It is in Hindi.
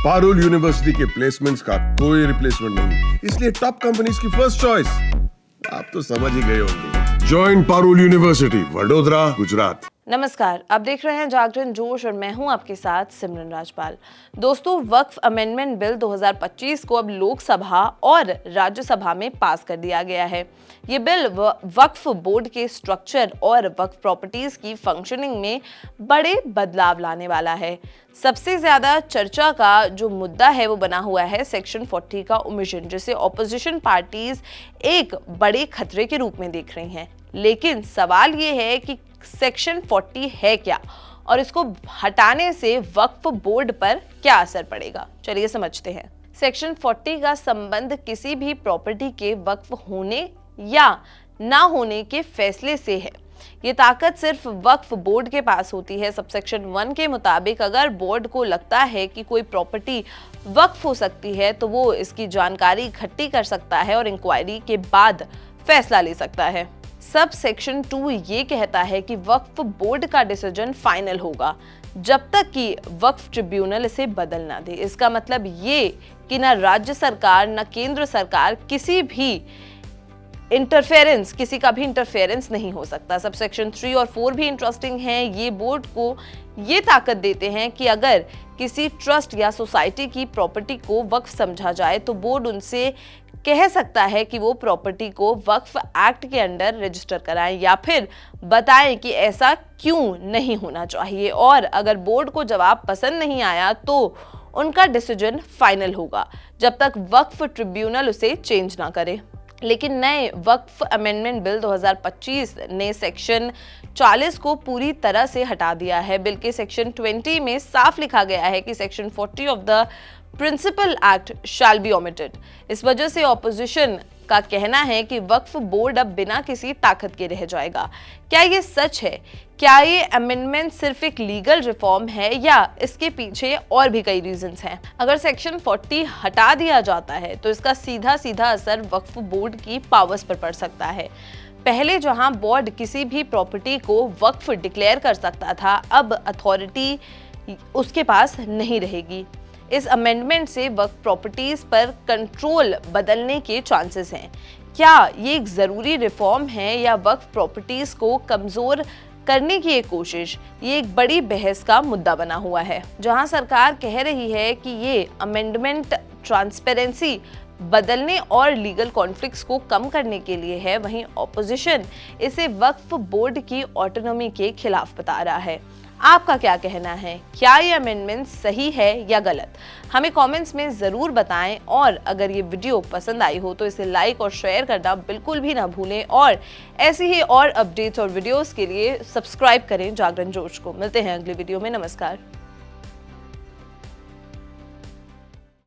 पारुल यूनिवर्सिटी के प्लेसमेंट्स का कोई रिप्लेसमेंट नहीं, इसलिए टॉप कंपनीज की फर्स्ट चॉइस। आप तो समझ ही गए होंगे। Join Parul university, Vadodara, Gujarat. नमस्कार, आप देख रहे हैं जागरण जोश और मैं हूं आपके साथ सिमरन राजपाल। दोस्तों, वक्फ अमेंडमेंट बिल 2025 को अब लोकसभा और राज्यसभा में पास कर दिया गया है। ये बिल वक्फ बोर्ड के स्ट्रक्चर और वक्फ प्रॉपर्टीज की फंक्शनिंग में बड़े बदलाव लाने वाला है। सबसे ज्यादा चर्चा का जो मुद्दा है वो बना हुआ है सेक्शन 40 का ओमिशन, जिसे ऑपोजिशन पार्टीज एक बड़े खतरे के रूप में देख रही हैं। लेकिन सवाल ये है कि सेक्शन 40 है क्या और इसको हटाने से वक्फ बोर्ड पर क्या असर पड़ेगा, चलिए समझते हैं। सेक्शन 40 का संबंध किसी भी प्रॉपर्टी के वक्फ होने या ना होने के फैसले से है। ये ताकत सिर्फ वक्फ बोर्ड के पास होती है। सबसेक्शन 1 के मुताबिक अगर बोर्ड को लगता है कि कोई प्रॉपर्टी वक्फ हो सकती है तो वो इसकी जानकारी इकट्ठी कर सकता है और इंक्वायरी के बाद फैसला ले सकता है। सब सेक्शन 2 ये कहता है कि वक्फ बोर्ड का डिसीजन फाइनल होगा जब तक कि वक्फ ट्रिब्यूनल इसे बदल ना दे। इसका मतलब ये कि ना राज्य सरकार ना केंद्र सरकार किसी का भी इंटरफेरेंस नहीं हो सकता। सब सेक्शन 3 और 4 भी इंटरेस्टिंग हैं। ये बोर्ड को ये ताकत देते हैं कि अगर किसी ट्रस्ट या सोसाइटी की प्रॉपर्टी को वक्फ समझा जाए तो बोर्ड उनसे कह सकता है कि वो प्रॉपर्टी को वक्फ एक्ट के अंडर रजिस्टर कराएं या फिर बताएं कि ऐसा क्यों नहीं होना चाहिए। और अगर बोर्ड को जवाब पसंद नहीं आया तो उनका डिसीजन फाइनल होगा जब तक वक्फ ट्रिब्यूनल उसे चेंज ना करे। लेकिन नए वक्फ अमेंडमेंट बिल 2025 ने सेक्शन 40 को पूरी तरह से हटा दिया है। बिल के सेक्शन 20 में साफ लिखा गया है कि section 40 of the principal act shall be omitted. इस वजह से ऑपोजिशन का कहना है कि वक्फ बोर्ड अब बिना किसी ताकत के रह जाएगा। क्या ये सच है? क्या ये अमेंडमेंट सिर्फ एक लीगल रिफॉर्म है या इसके पीछे और भी कई रीजंस हैं? अगर सेक्शन 40 हटा दिया जाता है तो इसका सीधा सीधा असर वक्फ बोर्ड की पावर्स पर पड़ सकता है। पहले जहां बोर्ड किसी भी प्रॉपर्टी को वक्फ डिक्लेयर कर सकता था, अब अथॉरिटी उसके पास नहीं रहेगी। इस अमेंडमेंट से वक्फ प्रॉपर्टीज पर कंट्रोल बदलने के चांसेस हैं। क्या ये एक ज़रूरी रिफॉर्म है या वक्फ प्रॉपर्टीज को कमज़ोर करने की एक कोशिश? ये एक बड़ी बहस का मुद्दा बना हुआ है। जहां सरकार कह रही है कि ये अमेंडमेंट ट्रांसपेरेंसी बदलने और लीगल कॉन्फ्लिक्ट्स को कम करने के लिए है, वहीं ऑपोजिशन इसे वक्फ बोर्ड की ऑटोनॉमी के खिलाफ बता रहा है। आपका क्या कहना है? क्या ये अमेंडमेंट सही है या गलत? हमें कमेंट्स में ज़रूर बताएं और अगर ये वीडियो पसंद आई हो तो इसे लाइक और शेयर करना बिल्कुल भी ना भूलें और ऐसी ही और अपडेट्स और वीडियोस के लिए सब्सक्राइब करें जागरण जोश को। मिलते हैं अगली वीडियो में। नमस्कार।